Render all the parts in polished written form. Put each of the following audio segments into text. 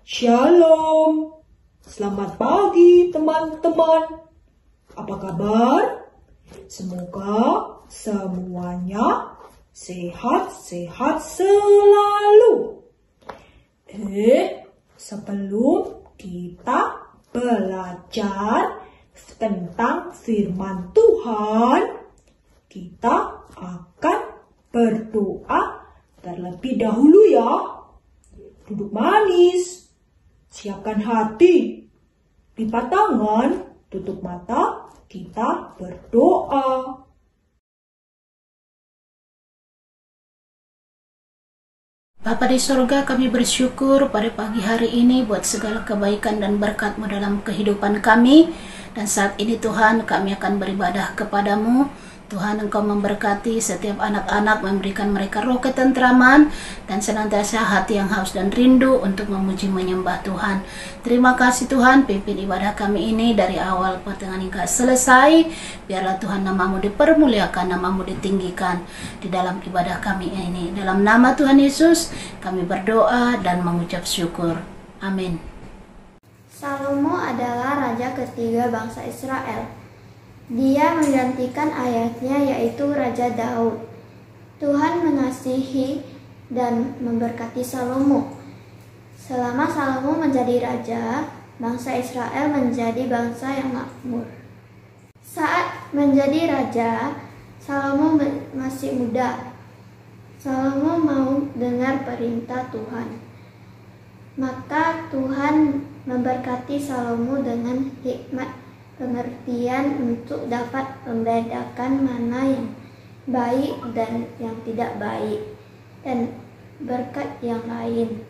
Shalom, selamat pagi teman-teman. Apa kabar? Semoga semuanya sehat-sehat selalu. Sebelum kita belajar tentang firman Tuhan, kita akan berdoa terlebih dahulu ya. Duduk manis. Siapkan hati, lipat tangan, tutup mata, kita berdoa. Bapa di sorga, kami bersyukur pada pagi hari ini buat segala kebaikan dan berkat-Mu dalam kehidupan kami. Dan saat ini Tuhan, kami akan beribadah kepadamu. Tuhan, Engkau memberkati setiap anak-anak, memberikan mereka roh ketentraman dan senantiasa hati yang haus dan rindu untuk memuji menyembah Tuhan. Terima kasih Tuhan, pimpin ibadah kami ini dari awal pertengahan hingga selesai. Biarlah Tuhan nama-Mu dipermuliakan, nama-Mu ditinggikan di dalam ibadah kami ini. Dalam nama Tuhan Yesus kami berdoa dan mengucap syukur. Amin. Salomo adalah raja ketiga bangsa Israel. Dia menggantikan ayahnya yaitu Raja Daud. Tuhan mengasihi dan memberkati Salomo. Selama Salomo menjadi raja, bangsa Israel menjadi bangsa yang makmur. Saat menjadi raja, Salomo masih muda. Salomo mau dengar perintah Tuhan. Maka Tuhan memberkati Salomo dengan hikmat pengertian untuk dapat membedakan mana yang baik dan yang tidak baik, dan berkat yang lain.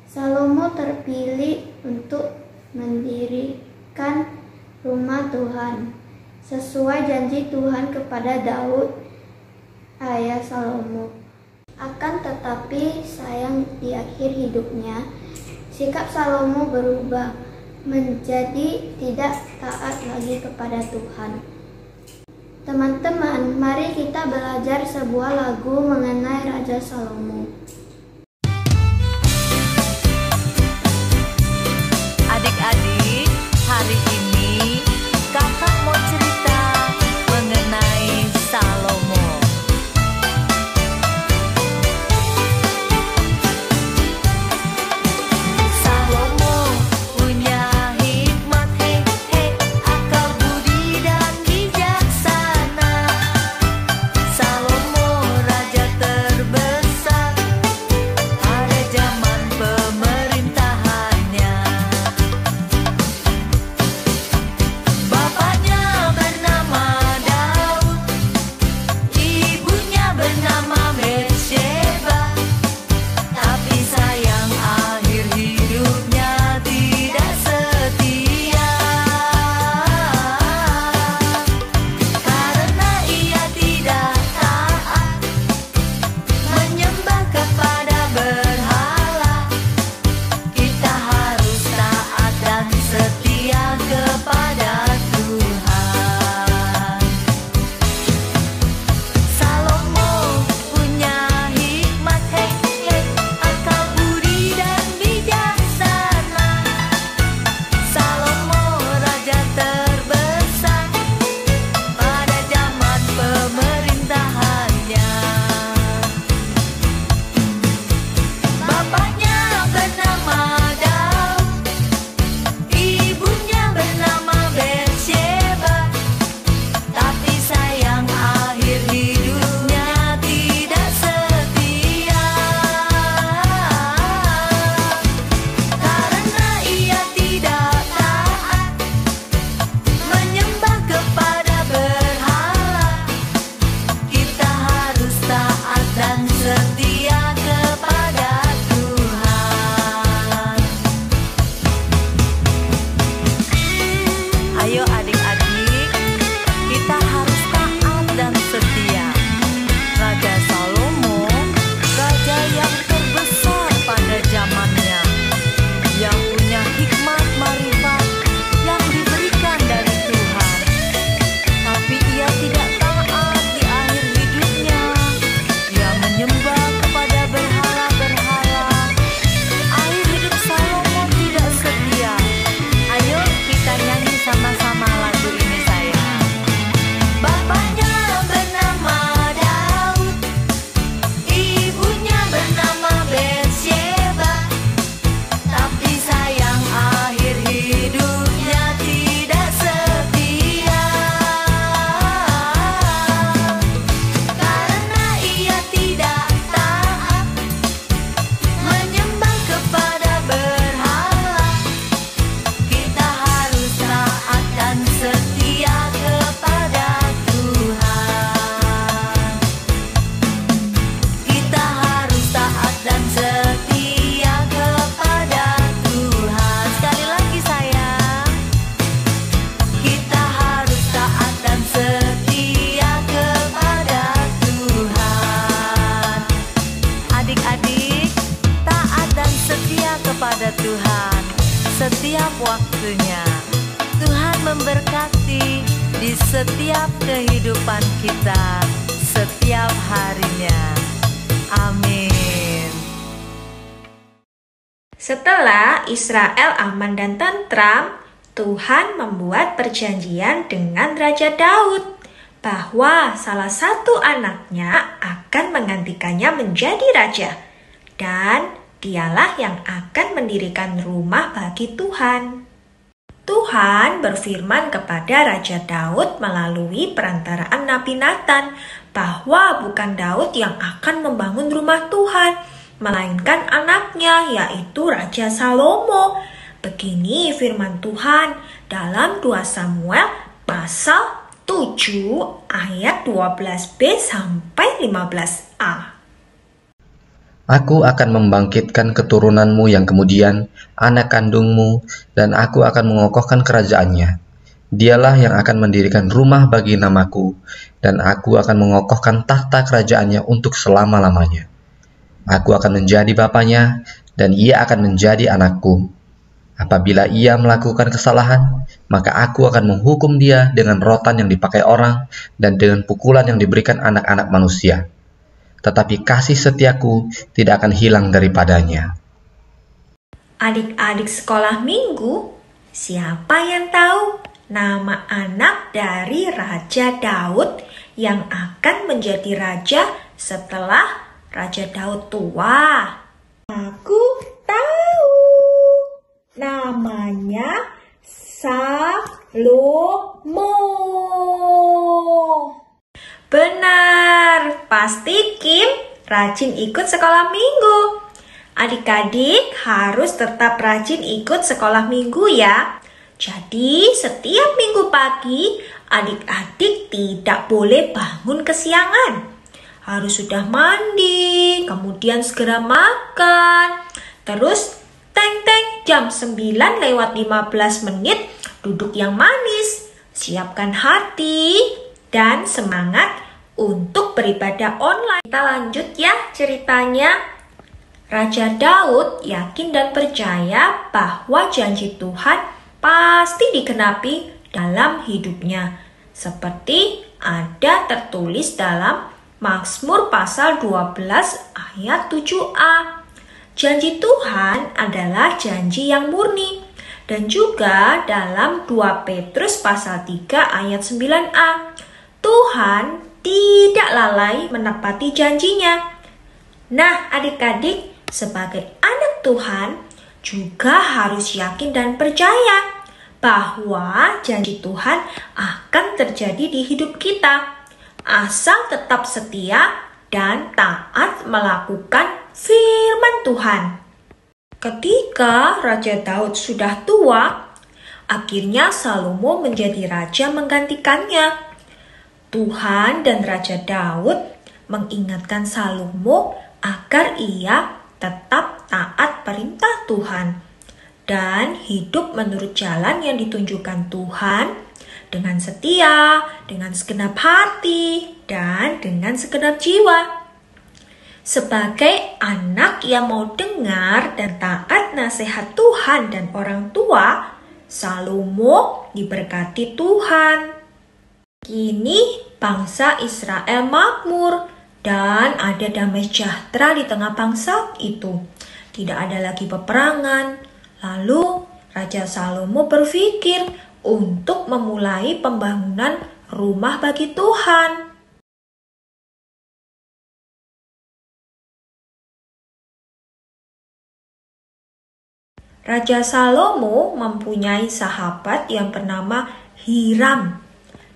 Salomo terpilih untuk mendirikan rumah Tuhan, sesuai janji Tuhan kepada Daud, ayah Salomo. Akan tetapi sayang di akhir hidupnya, sikap Salomo berubah menjadi tidak taat lagi kepada Tuhan. Teman-teman, mari kita belajar sebuah lagu mengenai Raja Salomo. Adik-adik, hari ini kakak mau cerita mengenai Salomo. kepada Tuhan setiap waktunya. Tuhan memberkati di setiap kehidupan kita, setiap harinya. Amin. Setelah Israel aman dan tentram, Tuhan membuat perjanjian dengan Raja Daud bahwa salah satu anaknya akan menggantikannya menjadi raja, dan dialah yang akan mendirikan rumah bagi Tuhan. Tuhan berfirman kepada Raja Daud melalui perantaraan Nabi Nathan bahwa bukan Daud yang akan membangun rumah Tuhan, melainkan anaknya, yaitu Raja Salomo. Begini firman Tuhan dalam 2 Samuel pasal 7 ayat 12b sampai 15a. Aku akan membangkitkan keturunanmu yang kemudian, anak kandungmu, dan aku akan mengokohkan kerajaannya. Dialah yang akan mendirikan rumah bagi namaku, dan aku akan mengokohkan tahta kerajaannya untuk selama-lamanya. Aku akan menjadi bapanya, dan ia akan menjadi anakku. Apabila ia melakukan kesalahan, maka aku akan menghukum dia dengan rotan yang dipakai orang dan dengan pukulan yang diberikan anak-anak manusia. Tetapi kasih setiaku tidak akan hilang daripadanya. Adik-adik sekolah minggu, siapa yang tahu nama anak dari Raja Daud yang akan menjadi raja setelah Raja Daud tua? Aku tahu. Namanya Salomo. Benar, pasti Kim rajin ikut sekolah minggu. Adik-adik harus tetap rajin ikut sekolah minggu ya. Jadi setiap minggu pagi adik-adik tidak boleh bangun kesiangan. Harus sudah mandi, kemudian segera makan. Terus teng-teng jam 9:15 duduk yang manis. Siapkan hati dan semangat untuk beribadah online. Kita lanjut ya ceritanya. Raja Daud yakin dan percaya bahwa janji Tuhan pasti digenapi dalam hidupnya. Seperti ada tertulis dalam Mazmur pasal 12 ayat 7a. Janji Tuhan adalah janji yang murni. Dan juga dalam 2 Petrus pasal 3 ayat 9a. Tuhan tidak lalai menepati janjinya. Nah, adik-adik, sebagai anak Tuhan juga harus yakin dan percaya bahwa janji Tuhan akan terjadi di hidup kita. Asal tetap setia dan taat melakukan firman Tuhan. Ketika Raja Daud sudah tua, akhirnya Salomo menjadi raja menggantikannya. Tuhan dan Raja Daud mengingatkan Salomo agar ia tetap taat perintah Tuhan dan hidup menurut jalan yang ditunjukkan Tuhan dengan setia, dengan segenap hati, dan dengan segenap jiwa. Sebagai anak yang mau dengar dan taat nasihat Tuhan dan orang tua, Salomo diberkati Tuhan. Kini bangsa Israel makmur dan ada damai sejahtera di tengah bangsa itu. Tidak ada lagi peperangan. Lalu Raja Salomo berpikir untuk memulai pembangunan rumah bagi Tuhan. Raja Salomo mempunyai sahabat yang bernama Hiram.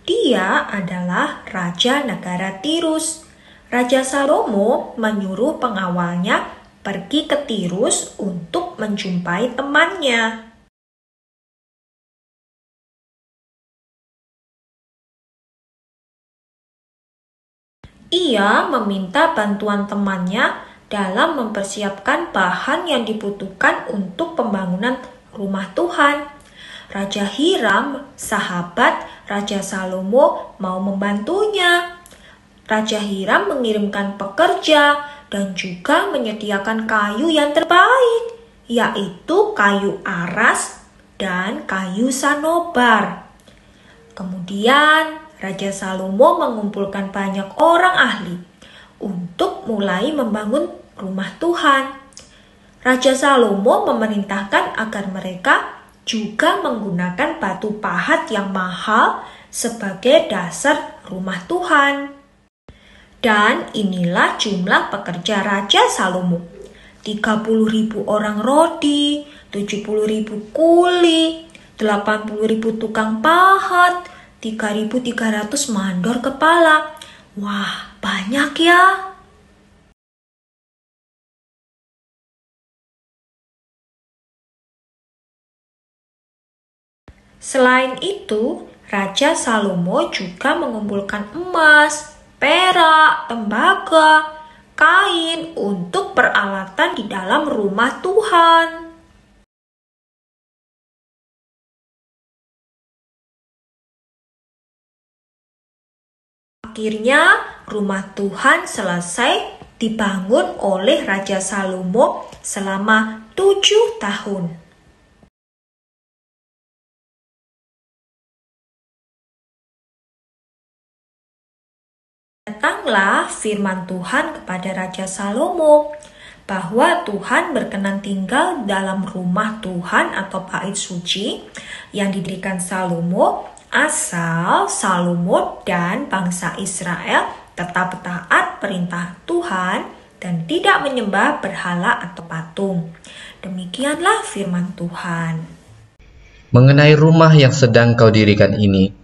Dia adalah raja negara Tirus. Raja Salomo menyuruh pengawalnya pergi ke Tirus untuk menjumpai temannya. Ia meminta bantuan temannya dalam mempersiapkan bahan yang dibutuhkan untuk pembangunan rumah Tuhan. Raja Hiram, sahabat Raja Salomo, mau membantunya. Raja Hiram mengirimkan pekerja dan juga menyediakan kayu yang terbaik. yaitu kayu aras dan kayu sanobar. Kemudian Raja Salomo mengumpulkan banyak orang ahli untuk mulai membangun rumah Tuhan. Raja Salomo memerintahkan agar mereka juga menggunakan batu pahat yang mahal sebagai dasar rumah Tuhan. Dan inilah jumlah pekerja Raja Salomo. 30.000 orang rodi, 70.000 kuli, 80.000 tukang pahat, 3.300 mandor kepala. Wah, banyak ya. Selain itu, Raja Salomo juga mengumpulkan emas, perak, tembaga, kain untuk peralatan di dalam rumah Tuhan. Akhirnya, rumah Tuhan selesai dibangun oleh Raja Salomo selama 7 tahun. Datanglah firman Tuhan kepada Raja Salomo bahwa Tuhan berkenan tinggal dalam rumah Tuhan atau bait suci yang didirikan Salomo, asal Salomo dan bangsa Israel tetap taat perintah Tuhan dan tidak menyembah berhala atau patung. Demikianlah firman Tuhan. Mengenai rumah yang sedang kau dirikan ini,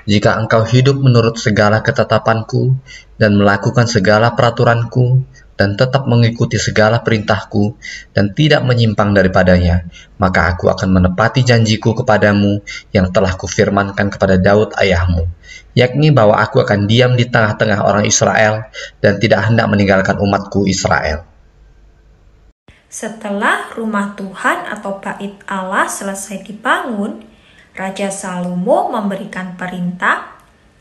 jika engkau hidup menurut segala ketetapanku dan melakukan segala peraturanku dan tetap mengikuti segala perintahku dan tidak menyimpang daripadanya, maka aku akan menepati janjiku kepadamu yang telah kufirmankan kepada Daud ayahmu, yakni bahwa aku akan diam di tengah-tengah orang Israel dan tidak hendak meninggalkan umatku Israel. Setelah rumah Tuhan atau bait Allah selesai dibangun, Raja Salomo memberikan perintah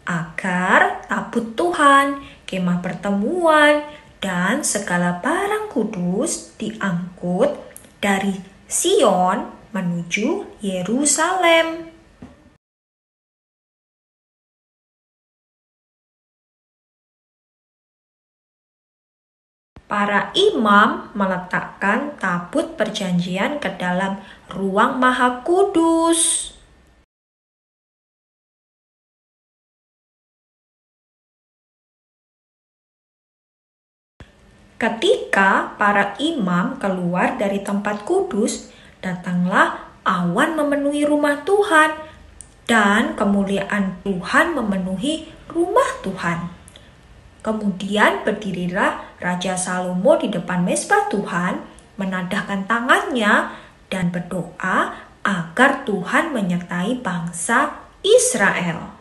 agar tabut Tuhan, kemah pertemuan, dan segala barang kudus diangkut dari Sion menuju Yerusalem. Para imam meletakkan tabut perjanjian ke dalam ruang Maha Kudus. Ketika para imam keluar dari tempat kudus, datanglah awan memenuhi rumah Tuhan, dan kemuliaan Tuhan memenuhi rumah Tuhan. Kemudian berdirilah Raja Salomo di depan mezbah Tuhan, menadahkan tangannya dan berdoa agar Tuhan menyertai bangsa Israel.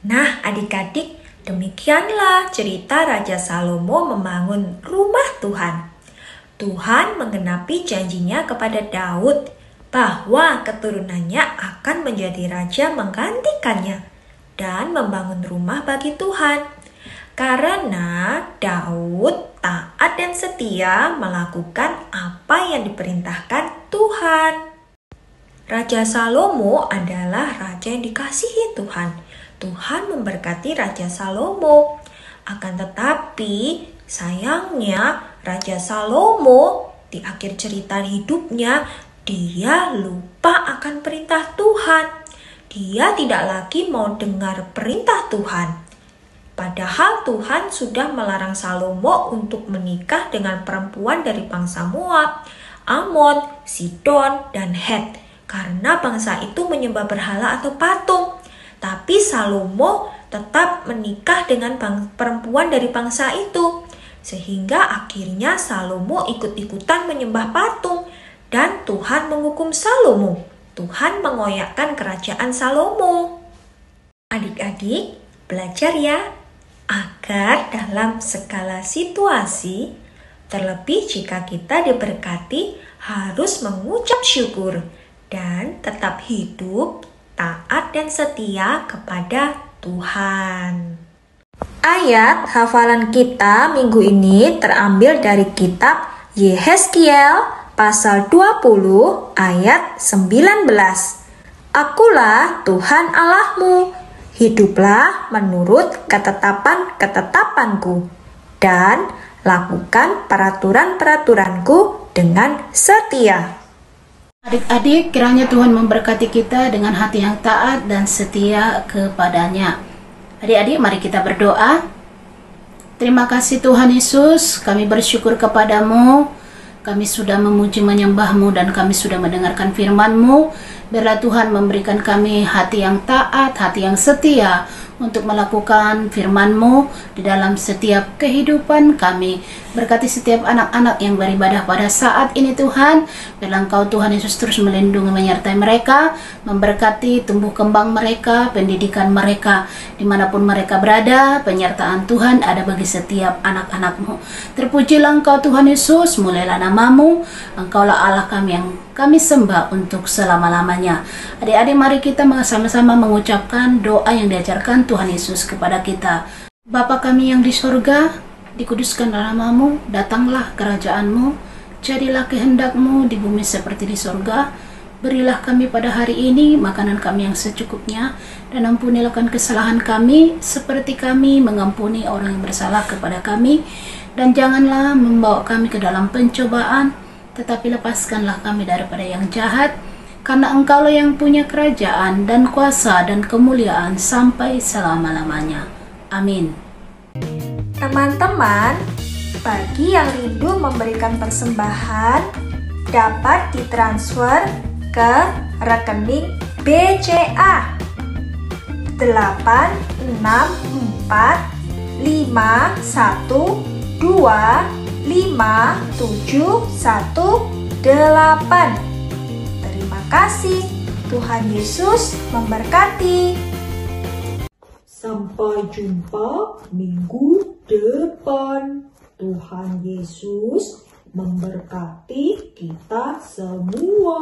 Nah, adik-adik, demikianlah cerita Raja Salomo membangun rumah Tuhan. Tuhan menggenapi janjinya kepada Daud bahwa keturunannya akan menjadi raja menggantikannya dan membangun rumah bagi Tuhan. Karena Daud taat dan setia melakukan apa yang diperintahkan Tuhan. Raja Salomo adalah raja yang dikasihi Tuhan. Tuhan memberkati Raja Salomo. Akan tetapi, sayangnya Raja Salomo di akhir cerita hidupnya, dia lupa akan perintah Tuhan. Dia tidak lagi mau dengar perintah Tuhan. Padahal Tuhan sudah melarang Salomo untuk menikah dengan perempuan dari bangsa Moab, Amon, Sidon, dan Het, karena bangsa itu menyembah berhala atau patung. Tapi Salomo tetap menikah dengan perempuan dari bangsa itu. Sehingga akhirnya Salomo ikut-ikutan menyembah patung. Dan Tuhan menghukum Salomo. Tuhan mengoyakkan kerajaan Salomo. Adik-adik, belajar ya. Agar dalam segala situasi, terlebih jika kita diberkati, harus mengucap syukur. Dan tetap hidup taat dan setia kepada Tuhan. Ayat hafalan kita minggu ini terambil dari kitab Yehezkiel pasal 20 ayat 19. Akulah Tuhan Allahmu, hiduplah menurut ketetapan-ketetapanku, dan lakukan peraturan-peraturanku dengan setia. Adik-adik, kiranya Tuhan memberkati kita dengan hati yang taat dan setia kepadanya. Adik-adik, mari kita berdoa. Terima kasih Tuhan Yesus, kami bersyukur kepadamu. Kami sudah memuji menyembah-Mu dan kami sudah mendengarkan firman-Mu. Biarlah Tuhan memberikan kami hati yang taat, hati yang setia untuk melakukan firman-Mu di dalam setiap kehidupan kami. Berkati setiap anak-anak yang beribadah pada saat ini Tuhan. Biarlah Engkau Tuhan Yesus terus melindungi menyertai mereka, memberkati tumbuh kembang mereka, pendidikan mereka, dimanapun mereka berada. Penyertaan Tuhan ada bagi setiap anak-anak-Mu. Terpujilah Engkau Tuhan Yesus, mulailah nama-Mu. Engkaulah Allah kami yang kami sembah untuk selama-lamanya. Adik-adik, mari kita sama-sama mengucapkan doa yang diajarkan Tuhan Yesus kepada kita. Bapa kami yang di sorga, dikuduskanlah nama-Mu, datanglah kerajaan-Mu, jadilah kehendak-Mu di bumi seperti di sorga. Berilah kami pada hari ini makanan kami yang secukupnya, dan ampunilah kesalahan kami seperti kami mengampuni orang yang bersalah kepada kami. Dan janganlah membawa kami ke dalam pencobaan, tetapi lepaskanlah kami daripada yang jahat, karena Engkaulah yang punya kerajaan dan kuasa dan kemuliaan sampai selama-lamanya. Amin. Teman-teman, bagi yang rindu memberikan persembahan, dapat ditransfer ke rekening BCA 864512718. Terima kasih. Tuhan Yesus memberkati. Sampai jumpa minggu depan. Tuhan Yesus memberkati kita semua.